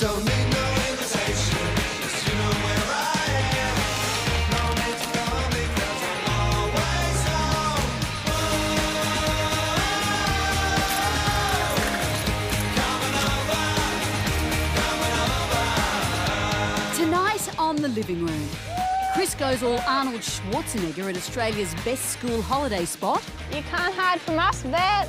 Don't need no invitation, 'cause you know where I am. No need to call me 'cause I'm always home. Tonight on The Living Room, Chris goes all Arnold Schwarzenegger at Australia's best school holiday spot. You can't hide from us, Bet.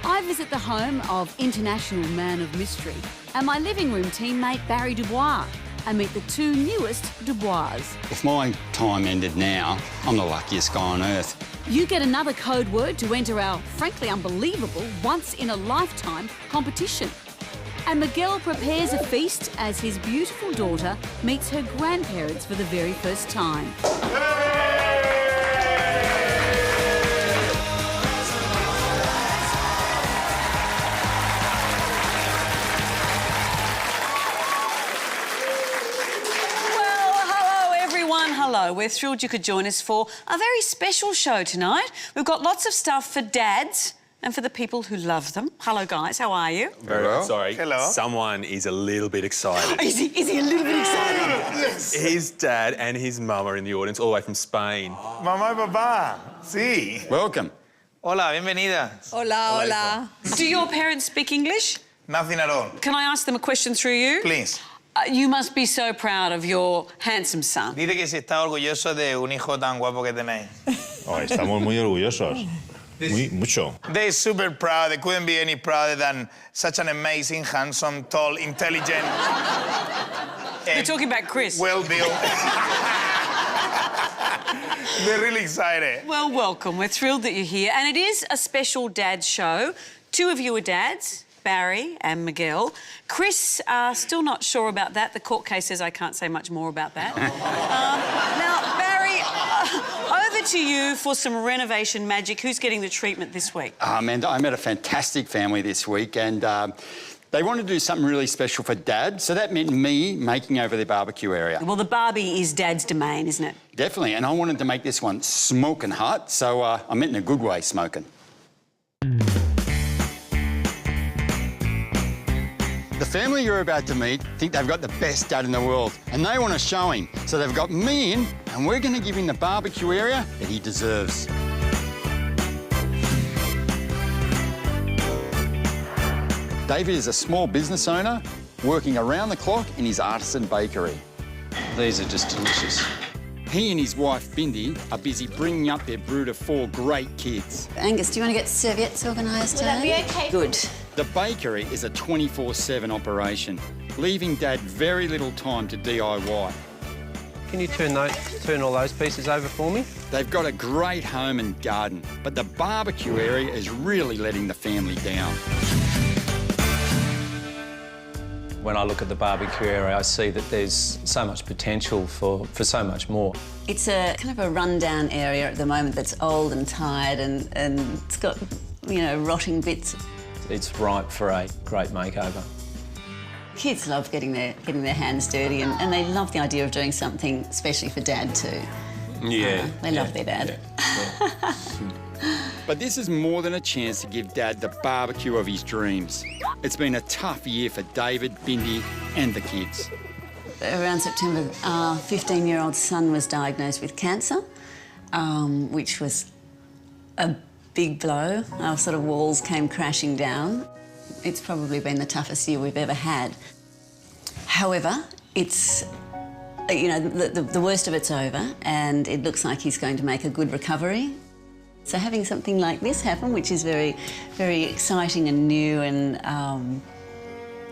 I visit the home of international man of mystery and my living room teammate Barry Dubois and meet the two newest Dubois. If my time ended now, I'm the luckiest guy on earth. You get another code word to enter our frankly unbelievable once-in-a-lifetime competition. And Miguel prepares a feast as his beautiful daughter meets her grandparents for the very first time. Hello, we're thrilled you could join us for a very special show tonight. We've got lots of stuff for dads and for the people who love them. Hello, guys, how are you? Very well. Sorry, Hello. someone is a little bit excited. Is he a little bit excited? Yes. His dad and his mum are in the audience, all the way from Spain. Mamá y papá, sí. Welcome. Hola, bienvenidas. Hola, hola. Do your parents speak English? Nothing at all. Can I ask them a question through you? Please. You must be so proud of your handsome son. Dice que si está orgulloso de un hijo tan guapo que tenéis. Oh, estamos muy orgullosos. Mucho. They're super proud. They couldn't be any prouder than such an amazing, handsome, tall, intelligent... You're talking about Chris. Well-built. They're really excited. Well, welcome. We're thrilled that you're here. And it is a special dad show. Two of you are dads, Barry and Miguel. Chris, still not sure about that. The court case says I can't say much more about that. Now, Barry, over to you for some renovation magic. Who's getting the treatment this week? Amanda, I met a fantastic family this week and they wanted to do something really special for Dad, so that meant me making over their barbecue area. Well, the Barbie is Dad's domain, isn't it? Definitely, and I wanted to make this one smoking hot, so I meant in a good way, smoking. The family you're about to meet think they've got the best dad in the world and they want to show him. So they've got me in and we're going to give him the barbecue area that he deserves. David is a small business owner working around the clock in his artisan bakery. These are just delicious. He and his wife, Bindi, are busy bringing up their brood of 4 great kids. Angus, do you want to get serviettes organised Will that today? be okay? Good. The bakery is a 24/7 operation, leaving Dad very little time to DIY. Can you turn all those pieces over for me? They've got a great home and garden, but the barbecue area is really letting the family down. When I look at the barbecue area, I see that there's so much potential for so much more. It's a kind of a rundown area at the moment that's old and tired and it's got, you know, rotting bits. It's ripe for a great makeover. Kids love getting their hands dirty and they love the idea of doing something especially for Dad too. Yeah. They love their dad. Yeah. But this is more than a chance to give Dad the barbecue of his dreams. It's been a tough year for David, Bindi and the kids. Around September, our 15-year-old son was diagnosed with cancer, which was a big blow. Our sort of walls came crashing down. It's probably been the toughest year we've ever had. However, it's, you know, the worst of it's over and it looks like he's going to make a good recovery. So having something like this happen, which is very, very exciting and new and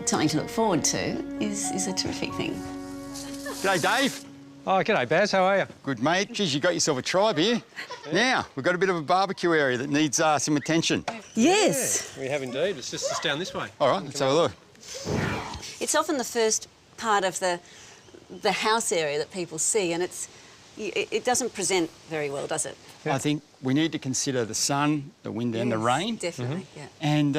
something to look forward to, is a terrific thing. G'day, Dave. Oh, g'day, Baz. How are you? Good, mate. Geez, you got yourself a tribe here. Now, we've got a bit of a barbecue area that needs some attention. Yes. We have indeed. It's just down this way. All right, let's have a look. It's often the first part of the house area that people see, and it doesn't present very well, does it? I think we need to consider the sun, the wind and the rain. Definitely, yeah. And,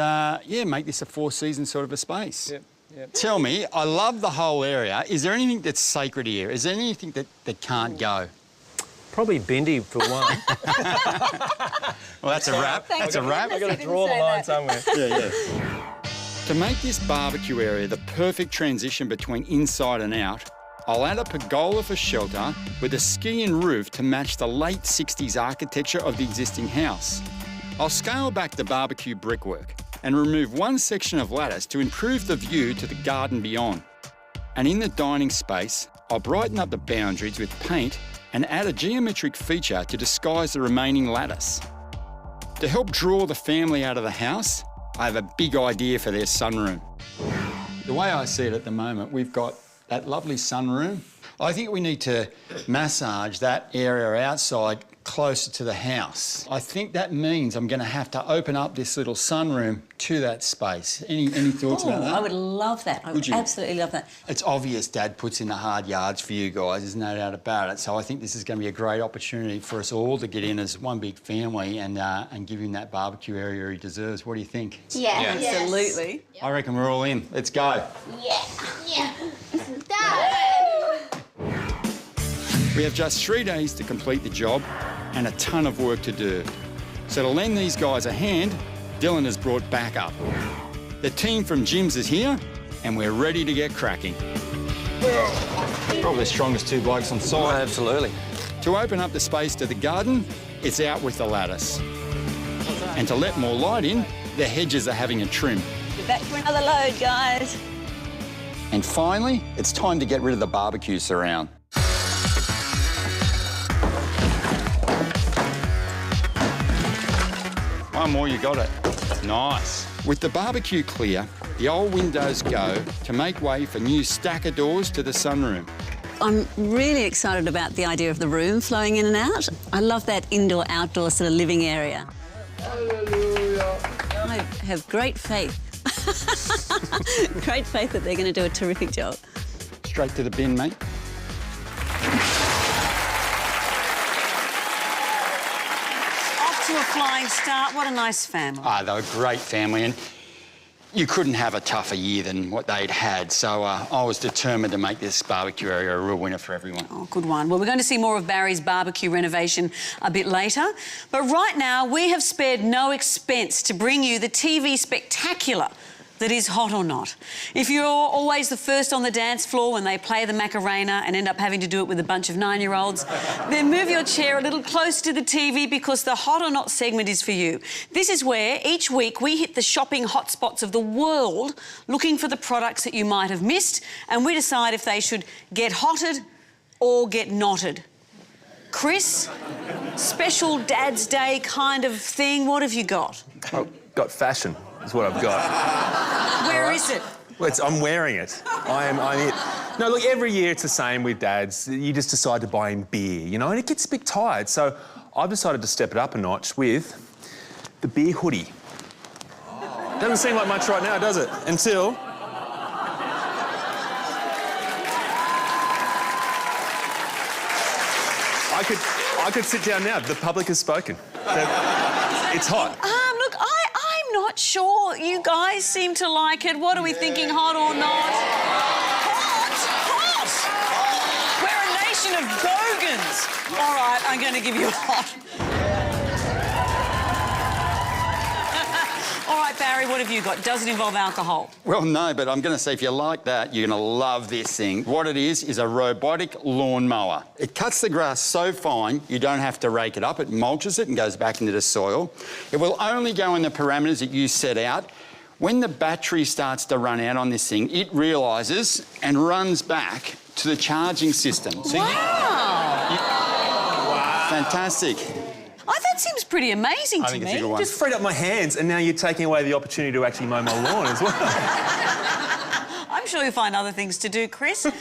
yeah, make this a 4-season sort of a space. Yep. Yep. Tell me, I love the whole area. Is there anything that's sacred here? Is there anything that can't go? Probably Bindi for one. Well, that's a wrap. That's a wrap. I've got to draw the line somewhere. Yeah, yeah. To make this barbecue area the perfect transition between inside and out, I'll add a pergola for shelter with a ski-in roof to match the late 60s architecture of the existing house. I'll scale back the barbecue brickwork and remove one section of lattice to improve the view to the garden beyond. And in the dining space, I'll brighten up the boundaries with paint and add a geometric feature to disguise the remaining lattice. To help draw the family out of the house, I have a big idea for their sunroom. The way I see it at the moment, we've got that lovely sunroom. I think we need to massage that area outside closer to the house. I think that means I'm going to have to open up this little sunroom to that space. Any thoughts about that? I would love that. I would you? absolutely love that. It's obvious Dad puts in the hard yards for you guys, there's no doubt about it. So I think this is going to be a great opportunity for us all to get in as one big family and give him that barbecue area he deserves. What do you think? Yeah. Absolutely. I reckon we're all in. Let's go. Yeah. Dad. We have just 3 days to complete the job and a ton of work to do. So to lend these guys a hand, Dylan has brought backup. The team from Jim's is here and we're ready to get cracking. Probably the strongest two blokes on site. Absolutely. To open up the space to the garden, it's out with the lattice. And to let more light in, the hedges are having a trim. We're back for another load, guys. And finally, it's time to get rid of the barbecue surround. One more, you got it. Nice. With the barbecue clear, the old windows go to make way for new stacker doors to the sunroom. I'm really excited about the idea of the room flowing in and out. I love that indoor-outdoor sort of living area. I have great faith. Great faith that they're going to do a terrific job. Straight to the bin, mate. Off to a flying start. What a nice family. They were a great family, and you couldn't have a tougher year than what they'd had. So I was determined to make this barbecue area a real winner for everyone. Oh, good one. Well, we're going to see more of Barry's barbecue renovation a bit later. But right now, we have spared no expense to bring you the TV spectacular that is Hot or Not. If you're always the first on the dance floor when they play the Macarena and end up having to do it with a bunch of 9-year-olds, then move your chair a little closer to the TV because the Hot or Not segment is for you. This is where each week we hit the shopping hotspots of the world looking for the products that you might have missed, and we decide if they should get hotted or get knotted. Chris, special Dad's Day kind of thing, what have you got? I've got fashion, is what I've got. Where is it? Well, I'm wearing it. I'm it. No, look, every year it's the same with dads. You just decide to buy him beer, you know, and it gets a bit tired. So I've decided to step it up a notch with the beer hoodie. Doesn't seem like much right now, does it? Until... I could sit down now. The public has spoken. It's hot. Look, I'm not sure. You guys seem to like it. What are we thinking, hot or not? Hot! Hot! We're a nation of bogans. All right, I'm going to give you a hot. All right, Barry, what have you got? Does it involve alcohol? Well, no, but I'm going to say if you like that, you're going to love this thing. What it is a robotic lawnmower. It cuts the grass so fine you don't have to rake it up. It mulches it and goes back into the soil. It will only go in the parameters that you set out. When the battery starts to run out on this thing, it realises and runs back to the charging system. So Wow! Fantastic. Oh, that seems pretty amazing I to think me. it's a good one. Just freed up my hands, and now you're taking away the opportunity to actually mow my lawn as well. I'm sure you'll find other things to do, Chris. I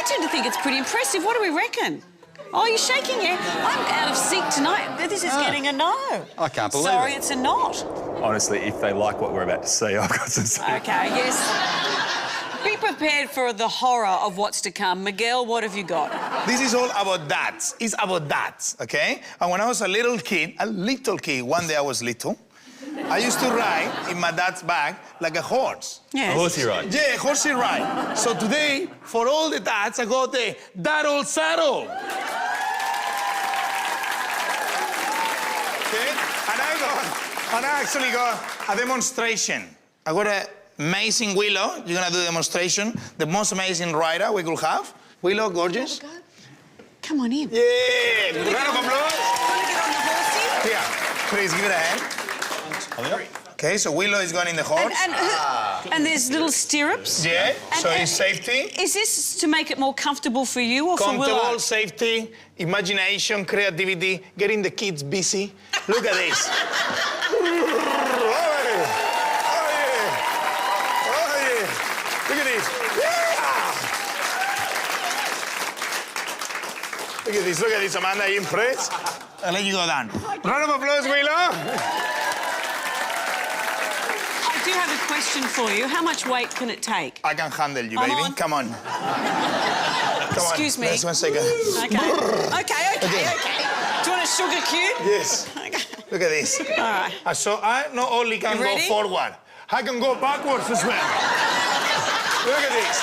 tend to think it's pretty impressive. What do we reckon? Oh, you're shaking your head. I'm out of sync tonight. This is getting a no. I can't believe Sorry, it. it's a not. Honestly, if they like what we're about to see, I've got some... OK, yes. Be prepared for the horror of what's to come. Miguel, what have you got? This is all about dads. It's about dads, okay? And when I was a little kid, one day I was little, I used to ride in my dad's back like a horse. Yes. A horsey ride. Yeah, horsey ride. So today, for all the dads, I got the dad old saddle. Okay? And And I actually got a demonstration. I got an amazing Willow. You're gonna do a demonstration. The most amazing rider we could have. Willow, gorgeous. Come on in. Yeah! Round of applause. Want to get on the horsey? Here, please give it a hand. Okay, so Willow is going in the horse. And there's little stirrups. Yeah, And- so and- it's safety. Is this to make it more comfortable for you or for Willow? Comfortable, safety, imagination, creativity, getting the kids busy. Look at this. Look at this. Yeah! Look at this, Amanda. Are you impressed? I'll let you go down. Round of applause, Willow. I do have a question for you. How much weight can it take? I can handle you, I'm baby. on. Come on. Excuse me. Just 1 second. Okay. Okay. Do you want a sugar cube? Yes. Okay. Look at this. All right. So I not only can You go ready? forward, I can go backwards as well. Look at this.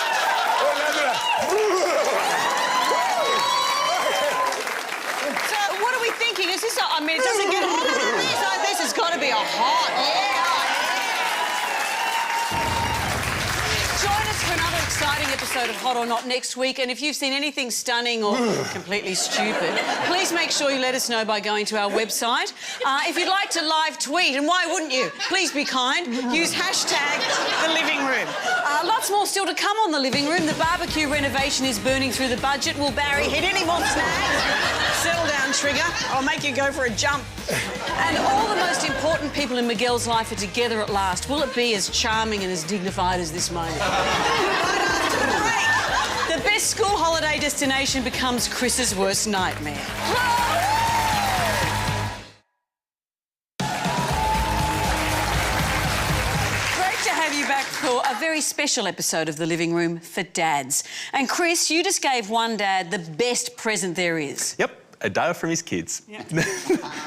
So what are we thinking? Is this? I mean, it doesn't get like this. It's got to be a hot. Join us for another exciting episode of Hot or Not next week. And if you've seen anything stunning or completely stupid, please make sure you let us know by going to our website. If you'd like to live tweet, and why wouldn't you? Please be kind. Use hashtag The Living Room. Lots more still to come on The Living Room. The barbecue renovation is burning through the budget. Will Barry hit any more snags? Settle down, Trigger. I'll make you go for a jump. And all the most important people in Miguel's life are together at last. Will it be as charming and as dignified as this moment? Right after the break, the best school holiday destination becomes Chris's worst nightmare. Great to have you back for a very special episode of The Living Room for dads. And Chris, you just gave one dad the best present there is. Yep, a day from his kids.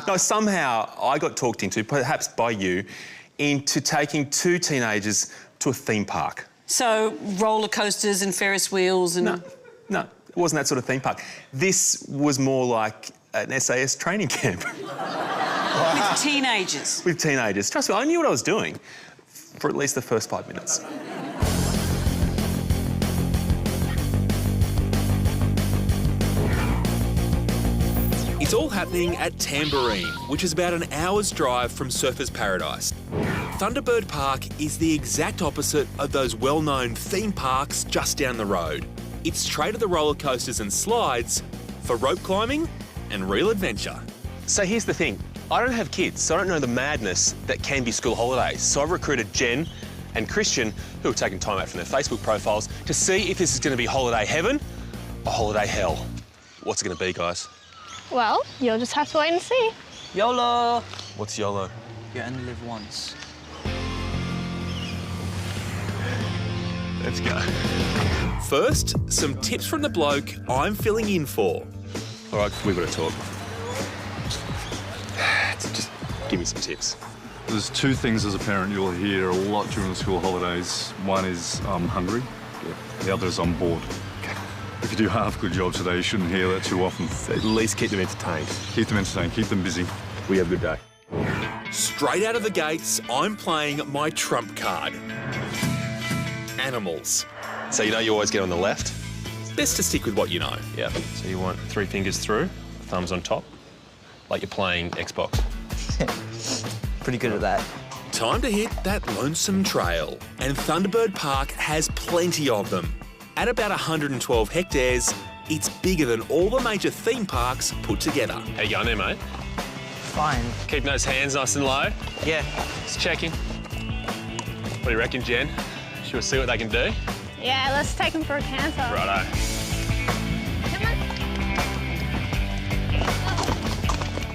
No, somehow I got talked into, perhaps by you, into taking 2 teenagers to a theme park. So, roller coasters and Ferris wheels and... No, it wasn't that sort of theme park. This was more like an SAS training camp. With teenagers. With teenagers. Trust me, I knew what I was doing for at least the first 5 minutes. It's all happening at Tambourine, which is about an hour's drive from Surfers Paradise. Thunderbird Park is the exact opposite of those well-known theme parks just down the road. It's straight to the roller coasters and slides for rope climbing and real adventure. So here's the thing. I don't have kids, so I don't know the madness that can be school holidays. So I've recruited Jen and Christian, who have taken time out from their Facebook profiles, to see if this is going to be holiday heaven or holiday hell. What's it going to be, guys? Well, you'll just have to wait and see. YOLO! What's YOLO? You only live once. Let's go. First, some tips from the bloke I'm filling in for. All right, we've got to talk. Just give me some tips. There's 2 things as a parent you'll hear a lot during the school holidays. One is I'm hungry. The other is I'm bored. If you do half a good job today, you shouldn't hear that too often. At least keep them entertained. Keep them entertained, keep them busy. We have a good day. Straight out of the gates, I'm playing my trump card. Animals. So you know you always get on the left? Best to stick with what you know. Yeah. So you want 3 fingers through, thumbs on top, like you're playing Xbox. Pretty good at that. Time to hit that lonesome trail. And Thunderbird Park has plenty of them. At about 112 hectares, it's bigger than all the major theme parks put together. How you going there, mate? Fine. Keeping those hands nice and low. Yeah. Just checking. What do you reckon, Jen? Should we see what they can do? Yeah, let's take him for a canter. Righto.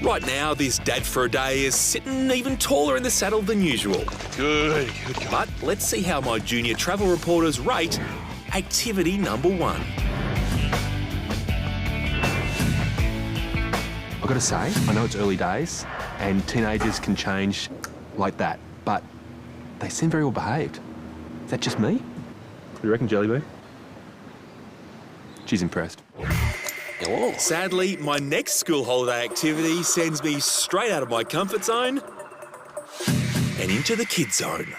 Right now, this dad for a day is sitting even taller in the saddle than usual. Good. But let's see how my junior travel reporters rate activity number 1. I've got to say, I know it's early days and teenagers can change like that, but they seem very well behaved. Is that just me? What do you reckon, Jellybean? She's impressed. Sadly, my next school holiday activity sends me straight out of my comfort zone and into the kids zone.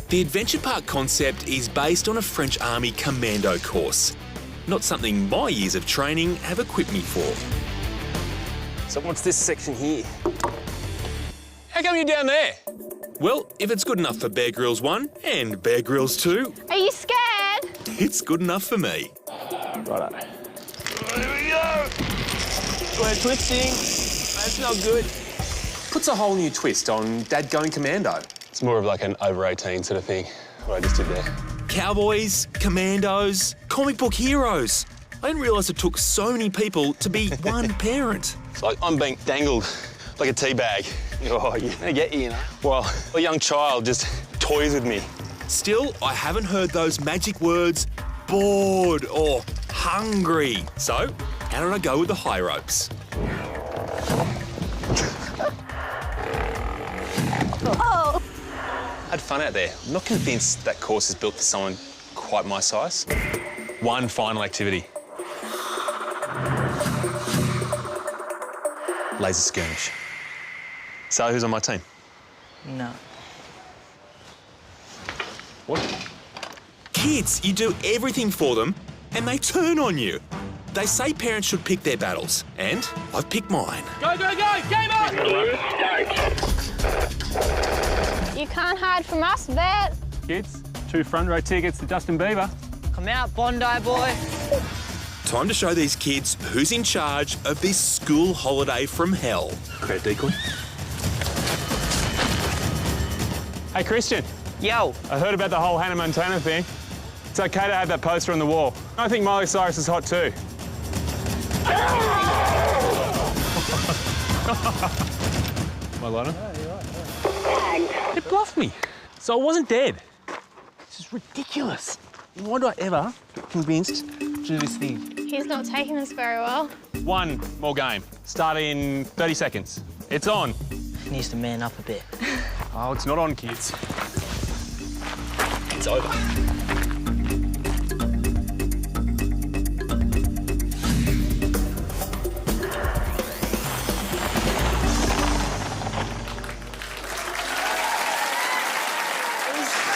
The Adventure Park concept is based on a French Army commando course, not something my years of training have equipped me for. So what's this section here? How come you're down there? Well, if it's good enough for Bear Grylls 1 and Bear Grylls 2, Are you scared? it's good enough for me. Righto. Here we go. We're twisting. That's not good. Puts a whole new twist on Dad going commando. It's more of like an over 18 sort of thing, what I just did there. Cowboys, commandos, comic book heroes. I didn't realise it took so many people to be one parent. It's like I'm being dangled like a tea bag. Oh, yeah, I get you know. Well, a young child just toys with me. Still, I haven't heard those magic words, bored or hungry. So, how did I go with the high ropes? Oh. Had fun out there. I'm not convinced that course is built for someone quite my size. One final activity. Laser skirmish. So, who's on my team? No. What? Kids, you do everything for them and they turn on you. They say parents should pick their battles, and I've picked mine. Go, go, go! Game on! You can't hide from us, Vet. Kids, 2 front row tickets to Justin Bieber. Come out, Bondi boy. Time to show these kids who's in charge of this school holiday from hell. Create decoy. Hey, Christian. Yo. I heard about the whole Hannah Montana thing. It's okay to have that poster on the wall. I think Miley Cyrus is hot too. Am I lying? Yeah, you're right. It bluffed me. So I wasn't dead. This is ridiculous. Why do I ever get convinced to do this thing? He's not taking this very well. One more game. Start in 30 seconds. It's on. He needs to man up a bit. Oh, it's not on, kids. It's over.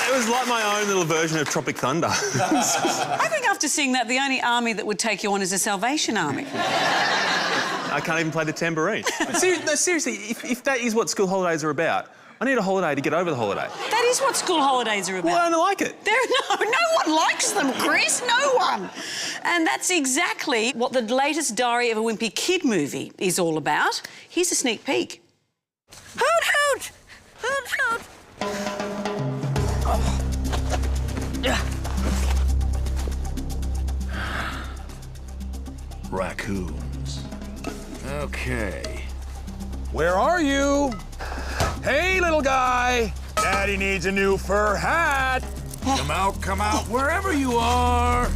It was like my own little version of Tropic Thunder. I think after seeing that, the only army that would take you on is the Salvation Army. I can't even play the tambourine. No, seriously, if that is what school holidays are about, I need a holiday to get over the holiday. That is what school holidays are about. Well, I don't like it. No one likes them, Chris, no one. And that's exactly what the latest Diary of a Wimpy Kid movie is all about. Here's a sneak peek. Hoot, hoot! Hoot, hoot! Raccoons. Okay. Where are you? Hey, little guy. Daddy needs a new fur hat. Come out, wherever you are.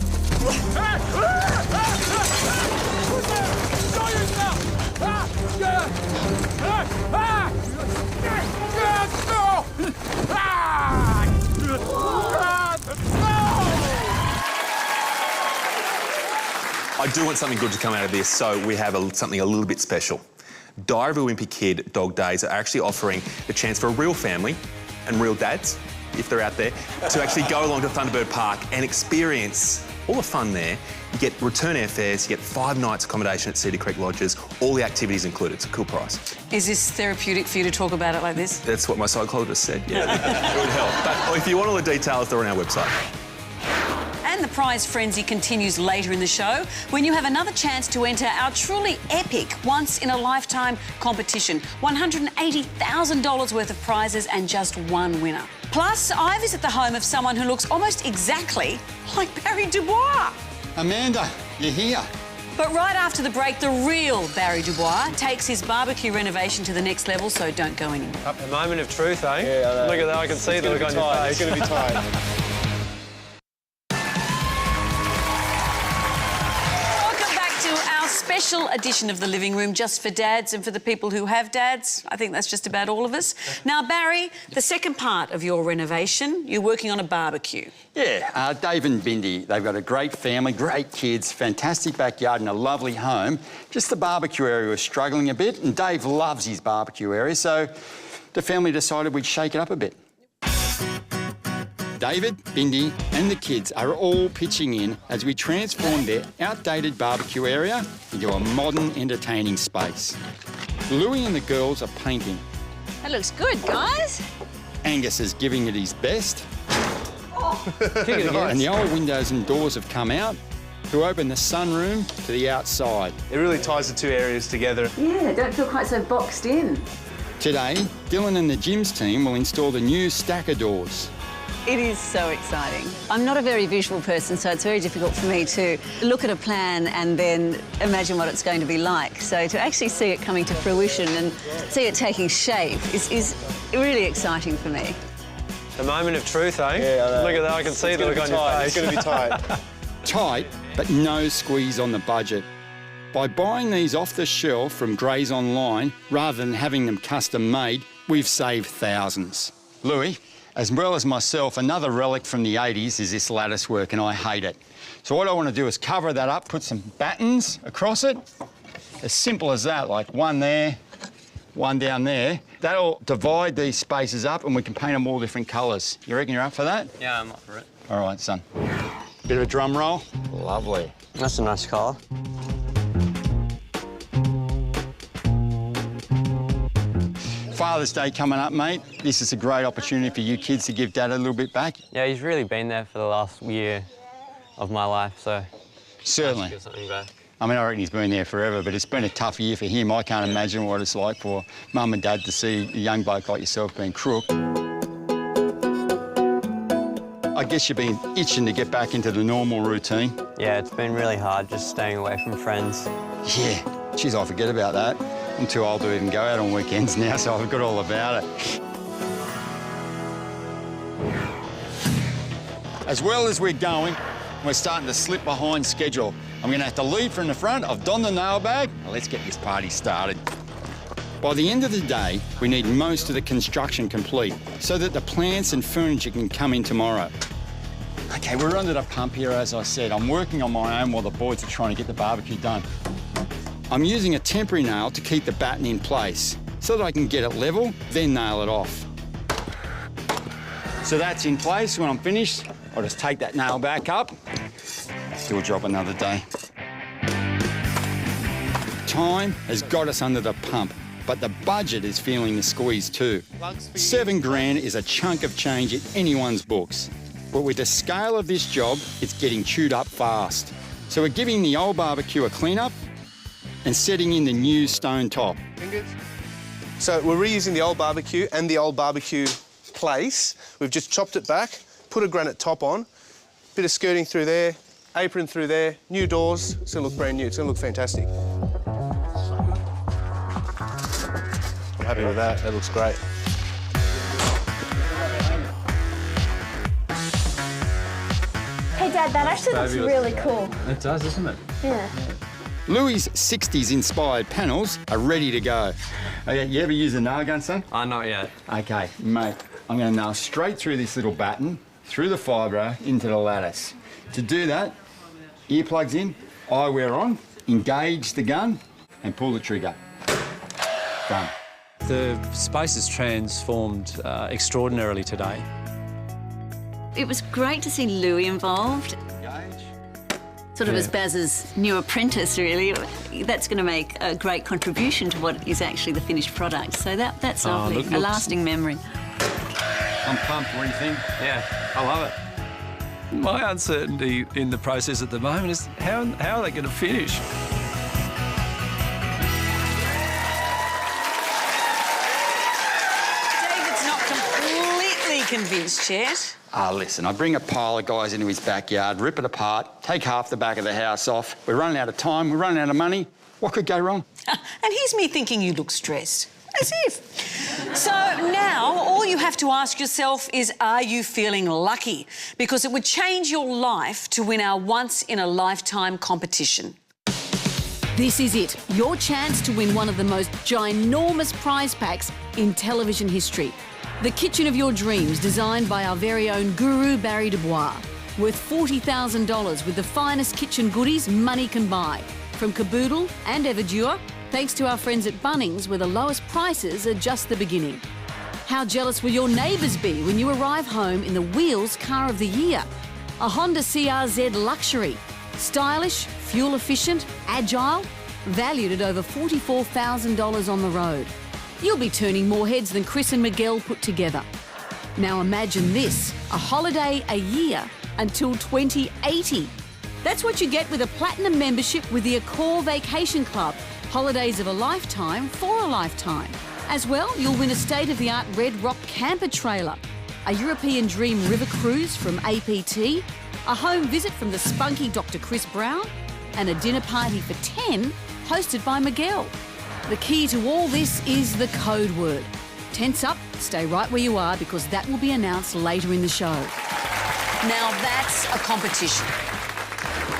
I do want something good to come out of this, so we have something a little bit special. Diary of a Wimpy Kid Dog Days are actually offering the chance for a real family and real dads, if they're out there, to actually go along to Thunderbird Park and experience all the fun there. You get return airfares, you get 5 nights accommodation at Cedar Creek Lodges, all the activities included. It's a cool price. Is this therapeutic for you to talk about it like this? That's what my psychologist said, yeah. It would help. But if you want all the details, they're on our website. And the prize frenzy continues later in the show when you have another chance to enter our truly epic once-in-a-lifetime competition. $180,000 worth of prizes and just one winner. Plus, I visit the home of someone who looks almost exactly like Barry Dubois. Amanda, you're here. But right after the break, the real Barry Dubois takes his barbecue renovation to the next level, so don't go anywhere. A moment of truth, eh? Yeah, Look at that, I can see the look on your face. It's going to be tired. special edition of the living room just for dads and for the people who have dads. I think that's just about all of us. Now, Barry, the second part of your renovation, you're working on a barbecue. Yeah, Dave and Bindi, they've got a great family, great kids, fantastic backyard and a lovely home. Just the barbecue area was struggling a bit, and Dave loves his barbecue area, so the family decided we'd shake it up a bit. David, Bindi and the kids are all pitching in as we transform their outdated barbecue area into a modern entertaining space. Louis and the girls are painting. That looks good, guys. Angus is giving it his best. And the old windows and doors have come out to open the sunroom to the outside. It really ties the two areas together. Yeah, don't feel quite so boxed in. Today, Dylan and the gyms team will install the new stacker doors. It is so exciting. I'm not a very visual person, so it's very difficult for me to look at a plan and then imagine what it's going to be like. So to actually see it coming to fruition and see it taking shape is really exciting for me. The moment of truth, eh? Yeah, look at that, I can see the look on your face. It's going to be tight. Tight, but no squeeze on the budget. By buying these off the shelf from Grays Online, rather than having them custom made, we've saved thousands. Louis, as well as myself, another relic from the 80s is this lattice work, and I hate it. So what I want to do is cover that up, put some battens across it. As simple as that, like one there, one down there. That'll divide these spaces up and we can paint them all different colours. You reckon you're up for that? Yeah, I'm up for it. All right, son. Bit of a drum roll. Lovely. That's a nice colour. Father's Day coming up, mate. This is a great opportunity for you kids to give Dad a little bit back. Yeah, he's really been there for the last year of my life, so... Certainly. Give something back. I mean, I reckon he's been there forever, but it's been a tough year for him. I can't imagine what it's like for Mum and Dad to see a young bloke like yourself being crook. I guess you've been itching to get back into the normal routine. Yeah, it's been really hard just staying away from friends. Yeah, geez, I forget about that. I'm too old to even go out on weekends now, so I've got all about it. As well as we're going, we're starting to slip behind schedule. I'm going to have to lead from the front. I've donned the nail bag. Now let's get this party started. By the end of the day, we need most of the construction complete so that the plants and furniture can come in tomorrow. OK, we're under the pump here, as I said. I'm working on my own while the boys are trying to get the barbecue done. I'm using a temporary nail to keep the batten in place so that I can get it level, then nail it off. So that's in place. When I'm finished, I'll just take that nail back up. Still job another day. Time has got us under the pump, but the budget is feeling the squeeze too. $7 grand is a chunk of change in anyone's books. But with the scale of this job, it's getting chewed up fast. So we're giving the old barbecue a clean up and setting in the new stone top. So we're reusing the old barbecue and the old barbecue place. We've just chopped it back, put a granite top on, bit of skirting through there, apron through there, new doors. It's gonna look brand new. It's gonna look fantastic. I'm happy with that. That looks great. Hey, Dad, that actually looks really cool. It does, doesn't it? Yeah. Louis' 60s inspired panels are ready to go. Okay, you ever use a nail gun, son? Not yet. Okay, mate, I'm going to nail straight through this little batten, through the fibre, into the lattice. To do that, earplugs in, eyewear on, engage the gun and pull the trigger. Done. The space has transformed extraordinarily today. It was great to see Louis involved. Sort of as Baz's new apprentice, really. That's going to make a great contribution to what is actually the finished product. So that's lovely, a lasting memory. I'm pumped, what do you think? Yeah, I love it. My uncertainty in the process at the moment is how are they going to finish? David's not completely convinced yet. Listen, I bring a pile of guys into his backyard, rip it apart, take half the back of the house off. We're running out of time, we're running out of money. What could go wrong? And here's me thinking you look stressed. As if. So now all you have to ask yourself is, are you feeling lucky? Because it would change your life to win our once-in-a-lifetime competition. This is it, your chance to win one of the most ginormous prize packs in television history. The kitchen of your dreams, designed by our very own guru, Barry Dubois. Worth $40,000 with the finest kitchen goodies money can buy. From Caboodle and Everdure, thanks to our friends at Bunnings, where the lowest prices are just the beginning. How jealous will your neighbours be when you arrive home in the Wheels Car of the Year? A Honda CRZ Luxury. Stylish, fuel efficient, agile, valued at over $44,000 on the road. You'll be turning more heads than Chris and Miguel put together. Now imagine this, a holiday a year until 2080. That's what you get with a platinum membership with the Accor Vacation Club. Holidays of a lifetime for a lifetime. As well, you'll win a state-of-the-art Red Rock camper trailer, a European Dream River cruise from APT, a home visit from the spunky Dr. Chris Brown, and a dinner party for 10 hosted by Miguel. The key to all this is the code word. Tense up, stay right where you are, because that will be announced later in the show. Now that's a competition.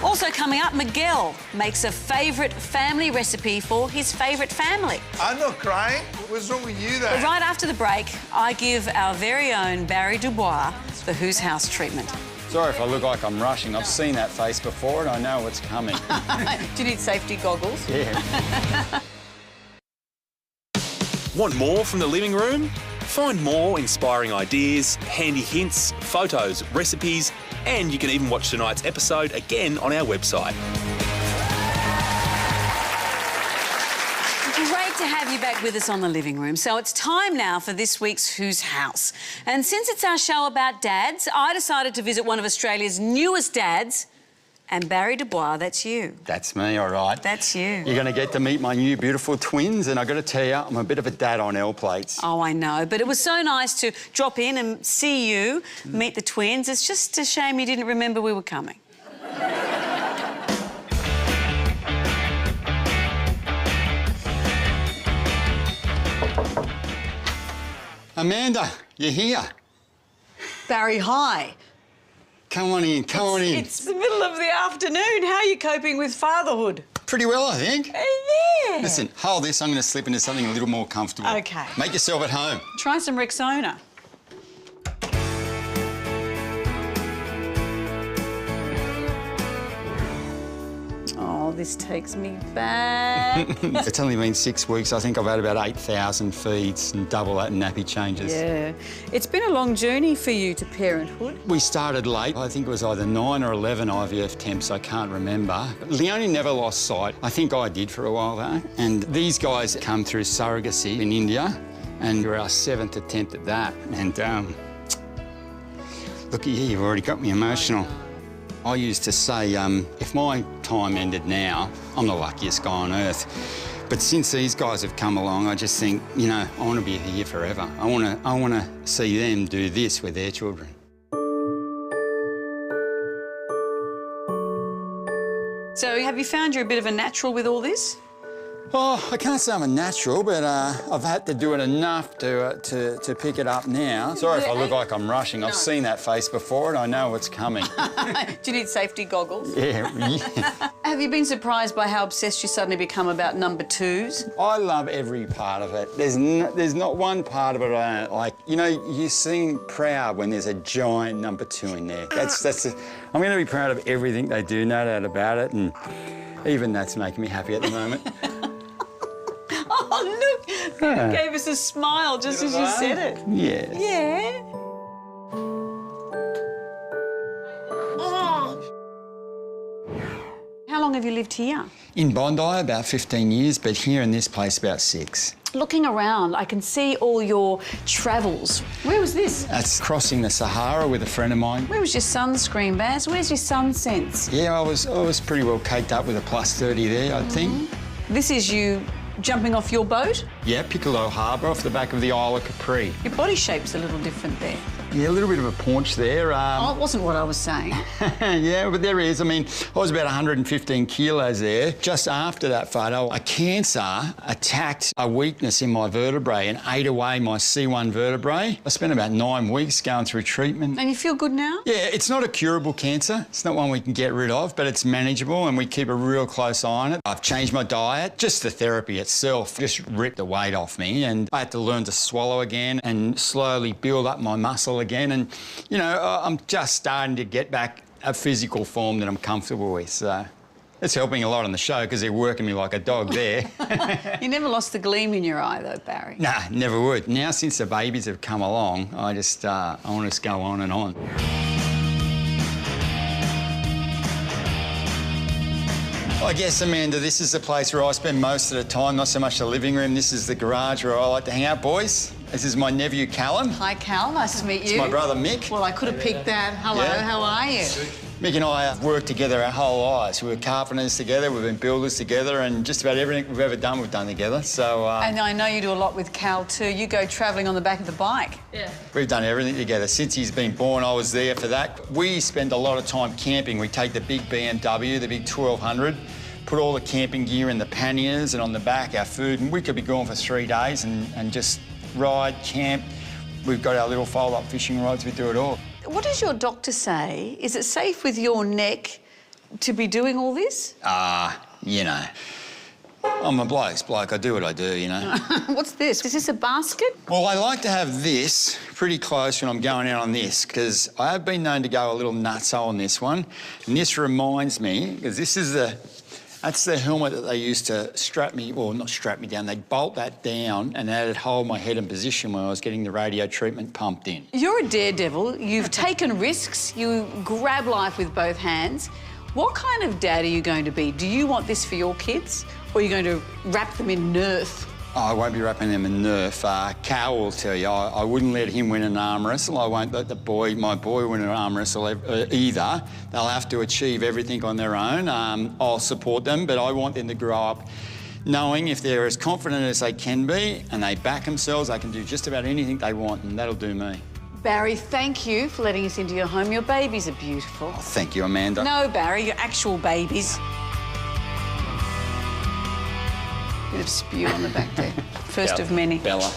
Also coming up, Miguel makes a favourite family recipe for his favourite family. I'm not crying. What's wrong with you, though? But right after the break, I give our very own Barry Dubois the Whose House treatment. Sorry if I look like I'm rushing. I've seen that face before and I know what's coming. Do you need safety goggles? Yeah. Want more from the living room? Find more inspiring ideas, handy hints, photos, recipes, and you can even watch tonight's episode again on our website. Great to have you back with us on the living room. So it's time now for this week's Whose House. And since it's our show about dads, I decided to visit one of Australia's newest dads. And Barry Dubois, that's you. That's me, all right. That's you. You're going to get to meet my new beautiful twins, and I've got to tell you, I'm a bit of a dad on L plates. Oh, I know, but it was so nice to drop in and see you, meet the twins. It's just a shame you didn't remember we were coming. Amanda, you're here. Barry, hi. Come on in, come on in. It's the middle of the afternoon. How are you coping with fatherhood? Pretty well, I think. Yeah. Listen, hold this. I'm going to slip into something a little more comfortable. OK. Make yourself at home. Try some Rexona. Oh, this takes me back. It's only been 6 weeks. I think I've had about 8,000 feeds and double that in nappy changes. Yeah. It's been a long journey for you to parenthood. We started late. I think it was either 9 or 11 IVF attempts. I can't remember. Leonie never lost sight. I think I did for a while, though. And these guys come through surrogacy in India, and we're our 7th attempt at that. And, look at you, you've already got me emotional. I used to say, if my time ended now, I'm the luckiest guy on earth. But since these guys have come along, I just think, you know, I want to be here forever. I want to see them do this with their children. So have you found you're a bit of a natural with all this? Oh, I can't say I'm a natural, but I've had to do it enough to pick it up now. Sorry if I look like I'm rushing. I've seen that face before and I know what's coming. Do you need safety goggles? Yeah. Have you been surprised by how obsessed you suddenly become about number twos? I love every part of it. There's not one part of it I don't like. You know, you seem proud when there's a giant number 2 in there. I'm going to be proud of everything they do, no doubt about it, and even that's making me happy at the moment. Oh, look! You gave us a smile just as you said it. Yes. Yeah. How long have you lived here? In Bondi, about 15 years, but here in this place, about 6. Looking around, I can see all your travels. Where was this? That's crossing the Sahara with a friend of mine. Where was your sunscreen, Baz? Where's your sun sense? Yeah, I was pretty well caked up with a +30 there, I think. This is you jumping off your boat? Yeah, Piccolo Harbour off the back of the Isle of Capri. Your body shape's a little different there. Yeah, a little bit of a paunch there. Oh, it wasn't what I was saying. Yeah, but there is. I mean, I was about 115 kilos there. Just after that photo, a cancer attacked a weakness in my vertebrae and ate away my C1 vertebrae. I spent about 9 weeks going through treatment. And you feel good now? Yeah, it's not a curable cancer. It's not one we can get rid of, but it's manageable and we keep a real close eye on it. I've changed my diet. Just the therapy itself just ripped the weight off me, and I had to learn to swallow again and slowly build up my muscle again. And, you know, I'm just starting to get back a physical form that I'm comfortable with. So it's helping a lot on the show because they're working me like a dog there. You never lost the gleam in your eye, though, Barry. Nah, never would. Now, since the babies have come along, I just, I want to go on and on. I guess, Amanda, this is the place where I spend most of the time, not so much the living room. This is the garage where I like to hang out, boys. This is my nephew, Callum. Hi, Cal. Nice to meet you. It's my brother, Mick. Well, I could have picked that. Hello, Yeah. how are you? Mick and I have worked together our whole lives. We were carpenters together, we've been builders together, and just about everything we've ever done, we've done together. So And I know you do a lot with Cal, too. You go travelling on the back of the bike. Yeah. we've done everything together. Since he's been born, I was there for that. We spend a lot of time camping. We take the big BMW, the big 1200, put all the camping gear in the panniers and on the back, our food, and we could be gone for 3 days and just ride, camp. We've got our little fold-up fishing rods, we do it all. What does your doctor say? Is it safe with your neck to be doing all this? You know, I'm a bloke's bloke. I do what I do, you know. What's this? Is this a basket? Well, I like to have this pretty close when I'm going out on this because I have been known to go a little nutso on this one. And this reminds me, because that's the helmet that they used to strap me, well, not strap me down, they'd bolt that down and that'd hold my head in position when I was getting the radio treatment pumped in. You're a daredevil. You've taken risks. You grab life with both hands. What kind of dad are you going to be? Do you want this for your kids, or are you going to wrap them in Nerf? Oh, I won't be wrapping them in Nerf. Cal will tell you, I wouldn't let him win an arm wrestle. I won't let my boy win an arm wrestle either. They'll have to achieve everything on their own. I'll support them, but I want them to grow up knowing if they're as confident as they can be and they back themselves, they can do just about anything they want, and that'll do me. Barry, thank you for letting us into your home. Your babies are beautiful. Oh, thank you, Amanda. No, Barry, your actual babies. Bit of spew on the back there. First of many. Bella.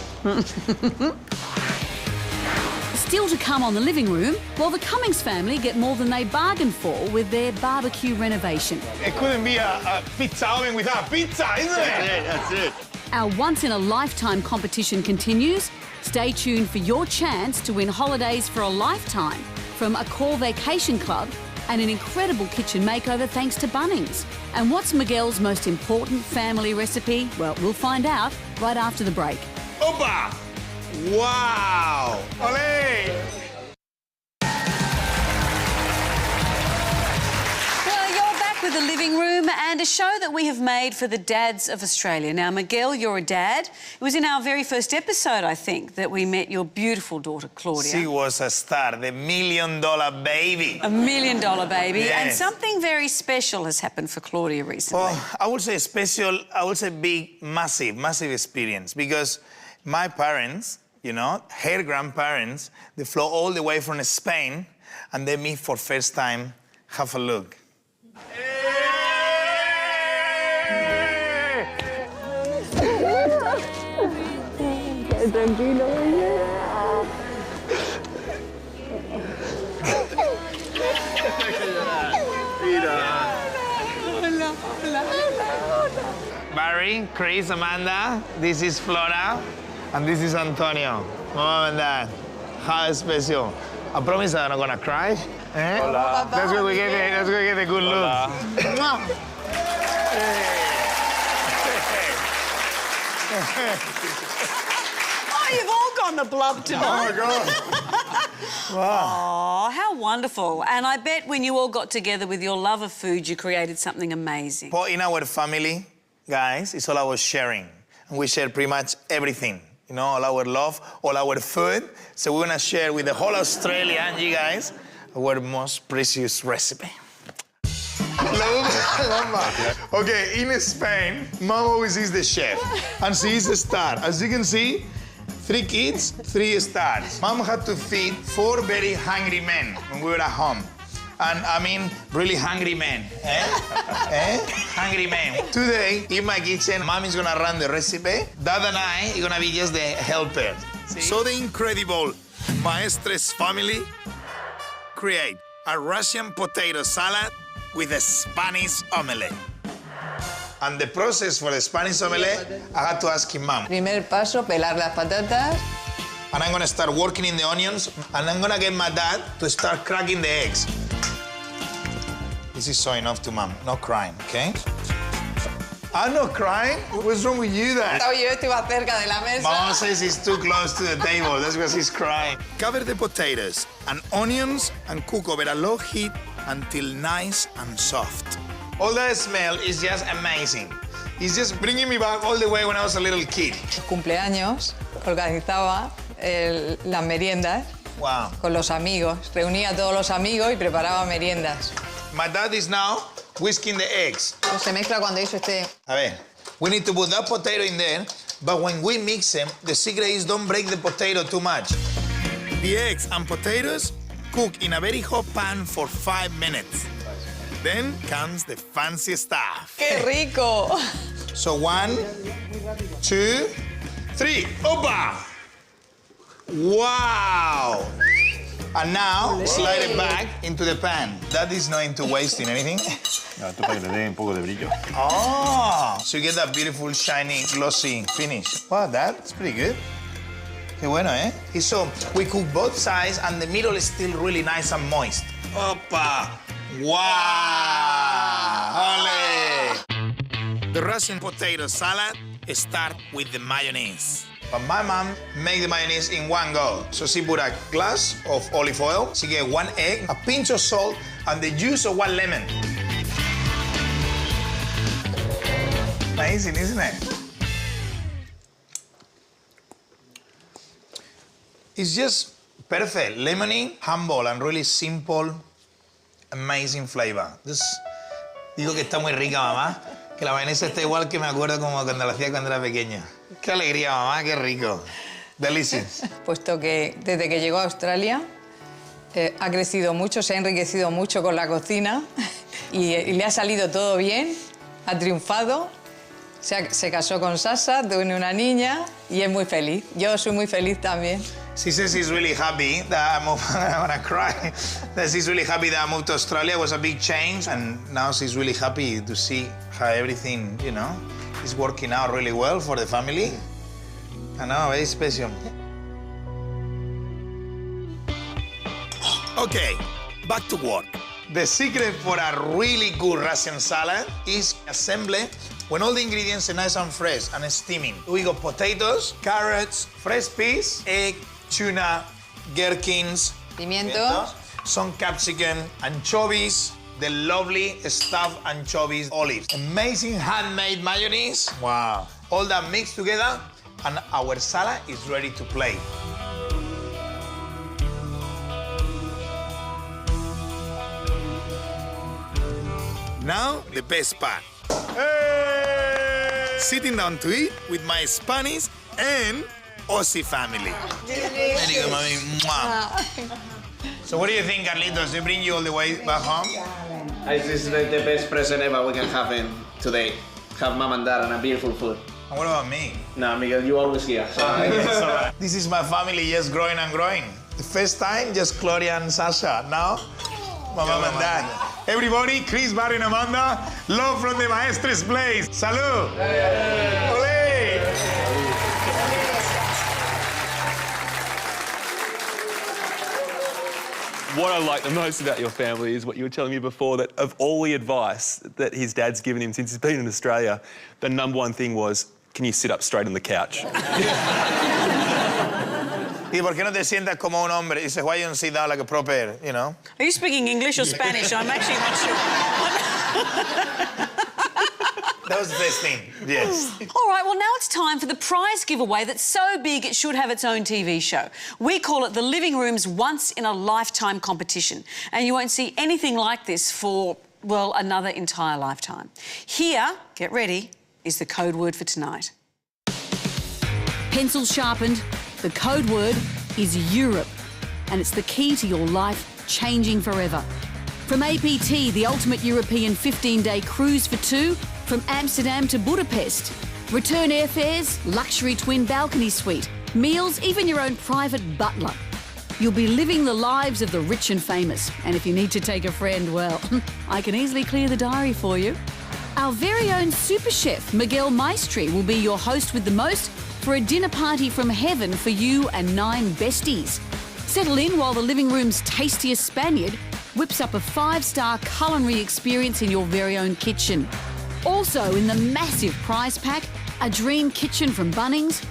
Still to come on The Living Room, while the Cummings family get more than they bargained for with their barbecue renovation. It couldn't be a pizza oven without pizza, isn't it? That's it. Our once-in-a-lifetime competition continues. Stay tuned for your chance to win holidays for a lifetime from Accor Vacation Club and an incredible kitchen makeover thanks to Bunnings. And what's Miguel's most important family recipe? Well, we'll find out right after the break. Opa! Wow! Ole! Well, you're back with The Living Room and a show that we have made for the dads of Australia. Now, Miguel, you're a dad. It was in our very first episode, I think, that we met your beautiful daughter, Claudia. She was a star, the $1 million baby. $1 million baby. Yes. And something very special has happened for Claudia recently. Well, I would say special, I would say big, massive experience because my parents, you know, her grandparents, they flew all the way from Spain and they meet for first time. Have a look. Barry, Chris, Amanda, this is Flora, and this is Antonio. Mom and Dad, how special. I promise I'm not gonna cry. Eh? Hola. Let's go get a good look. Oh, you've all gone the blub tonight. Oh, my God. Wow. Oh, how wonderful. And I bet when you all got together with your love of food, you created something amazing. But in our family, guys, it's all about sharing. And we share pretty much everything. You know, all our love, all our food. So we're gonna share with the whole Australia and you guys our most precious recipe. Okay, in Spain, Mom always is the chef, and she is the star. As you can see, 3 kids, 3 stars. Mom had to feed 4 very hungry men when we were at home. And I mean, really hungry men. Hungry men. Today, in my kitchen, Mom is gonna run the recipe. Dad and I are gonna be just the helper. So the incredible Maestres family create a Russian potato salad with a Spanish omelette. And the process for the Spanish omelette, I had to ask him, Mom. Primer paso, pelar las patatas. And I'm gonna start working in the onions, and I'm gonna get my dad to start cracking the eggs. This is so enough to Mom. No crying, okay? I'm not crying. What's wrong with you, Dad? Yo estuve cerca de la mesa. Mom says he's too close to the table. That's because he's crying. Cover the potatoes and onions and cook over a low heat until nice and soft. All that smell is just amazing. It's just bringing me back all the way when I was a little kid. Cumpleaños, organizaba las meriendas. Wow. Con los amigos. Reunía a todos los amigos y preparaba meriendas. My dad is now whisking the eggs. Se mezcla cuando hizo este. A ver, we need to put that potato in there, but when we mix them, the secret is don't break the potato too much. The eggs and potatoes cook in a very hot pan for 5 minutes. Then comes the fancy stuff. ¡Qué rico! So 1, 2, 3. Opa! Wow! And now slide it back into the pan. That is not into wasting anything. Esto para que le dé un poco de brillo. Oh, so you get that beautiful, shiny, glossy finish. Wow, that's pretty good. Qué bueno, eh? So we cook both sides and the middle is still really nice and moist. Opa! Wow! Ole! The Russian potato salad starts with the mayonnaise. But my mom made the mayonnaise in one go. So she put a glass of olive oil, she gave 1 egg, a pinch of salt, and the juice of 1 lemon. Amazing, isn't it? It's just perfect. Lemony, humble, and really simple, amazing flavor. Digo que está muy rica, mamá. Que la mayonesa está igual que me acuerdo como cuando la hacía cuando era pequeña. Qué alegría, mamá, qué rico. Delicious. Puesto que desde que llegó a Australia ha crecido mucho, se ha enriquecido mucho con la cocina y le ha salido todo bien, ha triunfado. Se casó con Sasha, tiene una niña y es muy feliz. Yo soy muy feliz también. She says she's really happy that I moved. I'm gonna cry. That she's really happy that I moved to Australia. It was a big change, and now she's really happy to see how everything, you know, is working out really well for the family. I know, very special. Okay, back to work. The secret for a really good Russian salad is assembly when all the ingredients are nice and fresh and steaming. We got potatoes, carrots, fresh peas, egg, tuna, gherkins, pimientos, some capsicum, anchovies, the lovely stuffed anchovies, olives, amazing handmade mayonnaise. Wow. All that mixed together, and our salad is ready to play. Now, the best part. Hey! Sitting down to eat with my Spanish and Aussie family. Very good, mommy. Mwah. So what do you think, Carlitos? They bring you all the way back home? This is the best present ever we can have today. Have mom and dad and a beautiful food. And what about me? No, Miguel, you always here. So. Yes, all right. This is my family just growing and growing. The first time, just Gloria and Sasha. Now, my mom and dad. Everybody, Chris, Barry, and Amanda, love from the Maestres place. Salud! Hey. Olé! What I like the most about your family is what you were telling me before, that of all the advice that his dad's given him since he's been in Australia, the #1 thing was, can you sit up straight on the couch? ¿Y por qué no te sientas como un hombre? He says, why you don't sit down like a proper, you know? Are you speaking English or Spanish? I'm actually not sure. That was the best thing, yes. All right, well, now it's time for the prize giveaway that's so big it should have its own TV show. We call it the Living Room's once-in-a-lifetime competition, and you won't see anything like this for, well, another entire lifetime. Here, get ready, is the code word for tonight. Pencils sharpened, The code word is Europe, and it's the key to your life changing forever. From APT, the ultimate European 15-day cruise for two from Amsterdam to Budapest. Return airfares, luxury twin balcony suite, meals, even your own private butler. You'll be living the lives of the rich and famous. And if you need to take a friend, well, I can easily clear the diary for you. Our very own super chef, Miguel Maestri, will be your host with the most for a dinner party from heaven for you and 9 besties. Settle in while the living room's tastiest Spaniard whips up a 5-star culinary experience in your very own kitchen. Also in the massive prize pack, a dream kitchen from Bunnings,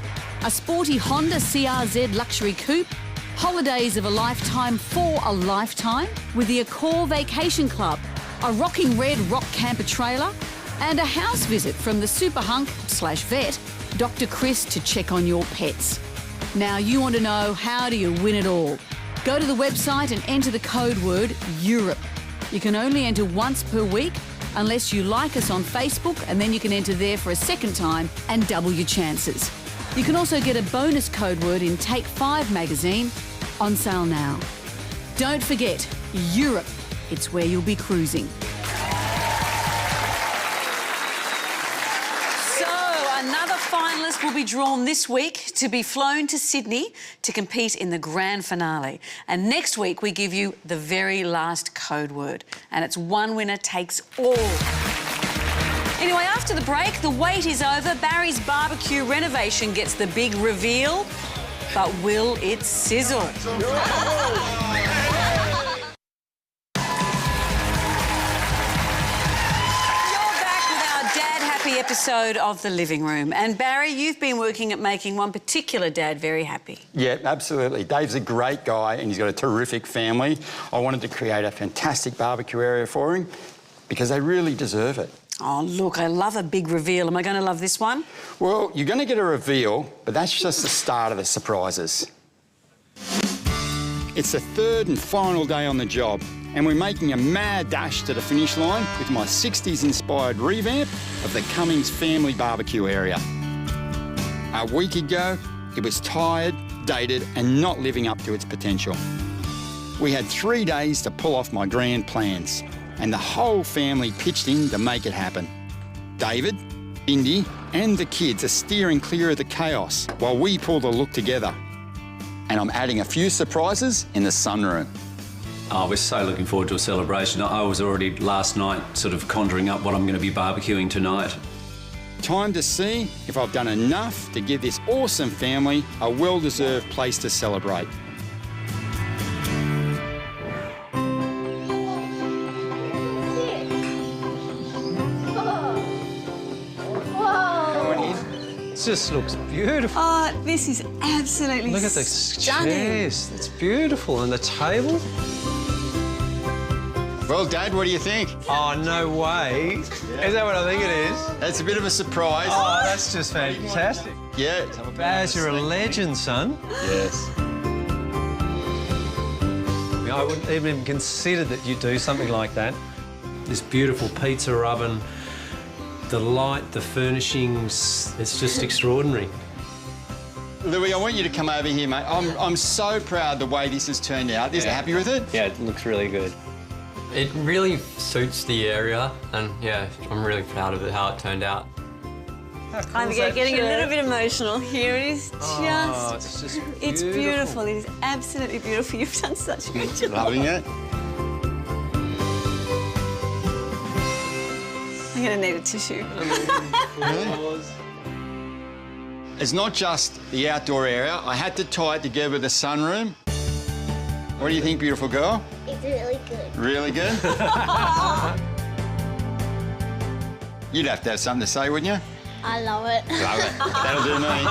a sporty Honda CRZ luxury coupe, holidays of a lifetime for a lifetime with the Accor Vacation Club, a rocking red rock camper trailer, and a house visit from the super hunk/vet, Dr. Chris, to check on your pets. Now you want to know, how do you win it all? Go to the website and enter the code word Europe. You can only enter once per week unless you like us on Facebook, and then you can enter there for a second time and double your chances. You can also get a bonus code word in Take 5 magazine, on sale now. Don't forget, Europe. It's where you'll be cruising. Another finalist will be drawn this week to be flown to Sydney to compete in the grand finale. And next week we give you the very last code word, and it's one winner takes all. Anyway, after the break, the wait is over. Barry's barbecue renovation gets the big reveal, but will it sizzle? Episode of The Living Room. And Barry, you've been working at making one particular dad very happy. Yeah, absolutely. Dave's a great guy and he's got a terrific family. I wanted to create a fantastic barbecue area for him because they really deserve it. Oh, look, I love a big reveal. Am I going to love this one? Well, you're going to get a reveal, but that's just the start of the surprises. It's the 3rd and final day on the job, and we're making a mad dash to the finish line with my 60s-inspired revamp of the Cummings family barbecue area. A week ago, it was tired, dated, and not living up to its potential. We had 3 days to pull off my grand plans, and the whole family pitched in to make it happen. David, Indy, and the kids are steering clear of the chaos while we pull the look together. And I'm adding a few surprises in the sunroom. Oh, we're so looking forward to a celebration. I was already last night sort of conjuring up what I'm going to be barbecuing tonight. Time to see if I've done enough to give this awesome family a well-deserved place to celebrate. It just looks beautiful. Oh, this is absolutely Look at the stunning. chairs. It's beautiful. And the table. Well, Dad, what do you think? Oh, no way. Yeah. Is that what I think it is? It's a bit of a surprise. Oh, that's just fantastic. Yeah. Baz, you're a legend, son. Yes. I wouldn't even consider that you'd do something like that. This beautiful pizza oven, the light, the furnishings, it's just extraordinary. Louis, I want you to come over here, mate. I'm so proud the way this has turned out. Is you happy with it? Yeah, it looks really good. It really suits the area, and yeah, I'm really proud of it, how it turned out. I'm getting a little bit emotional here. It is it's just beautiful. It's beautiful. It is absolutely beautiful. You've done such a good job. Loving it? I'm going to need a tissue. It's not just the outdoor area. I had to tie it together with the sunroom. What do you think, beautiful girl? It's really good. Really good? You'd have to have something to say, wouldn't you? I love it. Love it. That'll do me.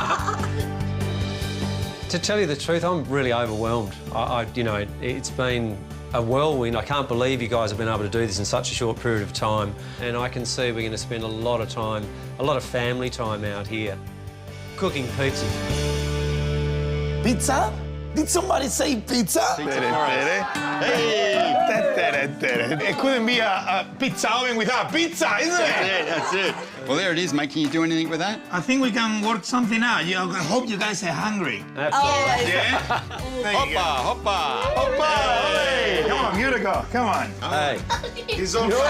To tell you the truth, I'm really overwhelmed. You know, it's been a whirlwind. I can't believe you guys have been able to do this in such a short period of time. And I can see we're going to spend a lot of time, a lot of family time out here, cooking pizza. Pizza? Did somebody say pizza? It couldn't be a pizza oven without pizza, isn't it? That's it. Well, there it is, mate. Can you do anything with that? I think we can work something out. I hope you guys are hungry. Absolutely. Yeah? Hoppa, hoppa. Hoppa! Hey! Come on, give it a go. Come on. Hey. He's on fire.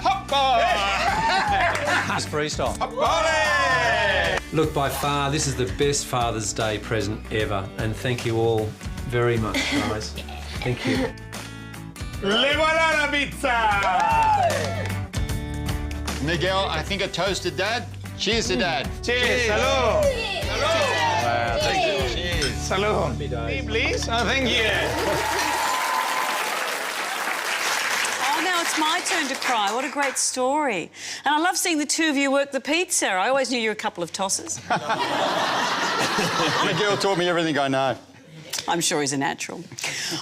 Hoppa! Hoppa! Just freestyle. Hoppa! Look, by far, this is the best Father's Day present ever, and thank you all very much, guys. Thank you. Le voilà la pizza! Miguel, I think a toast to Dad. Cheers to Dad. Cheers. Salud. Wow, thank you. Cheers. Salud. Me, please. Oh, thank you. Oh, now it's my turn to cry. What a great story. And I love seeing the two of you work the pizza. I always knew you were a couple of tossers. Miguel taught me everything I know. I'm sure he's a natural.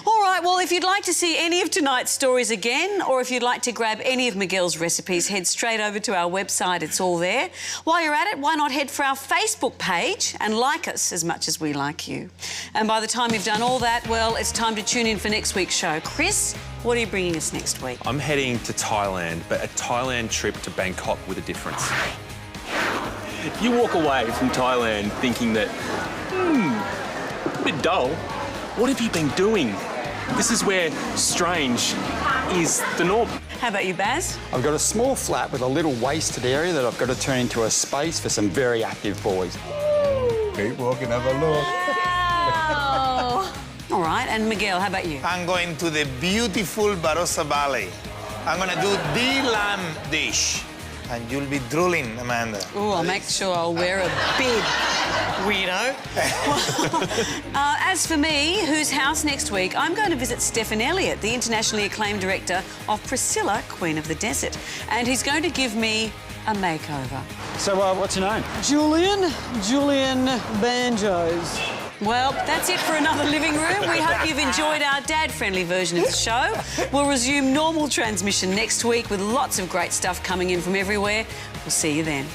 All right, well, if you'd like to see any of tonight's stories again, or if you'd like to grab any of Miguel's recipes, head straight over to our website. It's all there. While you're at it, why not head for our Facebook page and like us as much as we like you? And by the time you've done all that, well, it's time to tune in for next week's show. Chris, what are you bringing us next week? I'm heading to Thailand, but a Thailand trip to Bangkok with a difference. You walk away from Thailand thinking that, a bit dull. What have you been doing? This is where strange is the norm. How about you, Baz? I've got a small flat with a little wasted area that I've got to turn into a space for some very active boys. Keep walking, have a look. Wow. All right, and Miguel, how about you? I'm going to the beautiful Barossa Valley. I'm going to do the lamb dish. And you'll be drooling, Amanda. Oh, I'll make sure I'll wear a bib, weirdo. As for me, whose house next week, I'm going to visit Stephen Elliott, the internationally acclaimed director of Priscilla, Queen of the Desert. And he's going to give me a makeover. So, what's your name? Julian Banjos. Well, that's it for another living room. We hope you've enjoyed our dad-friendly version of the show. We'll resume normal transmission next week with lots of great stuff coming in from everywhere. We'll see you then.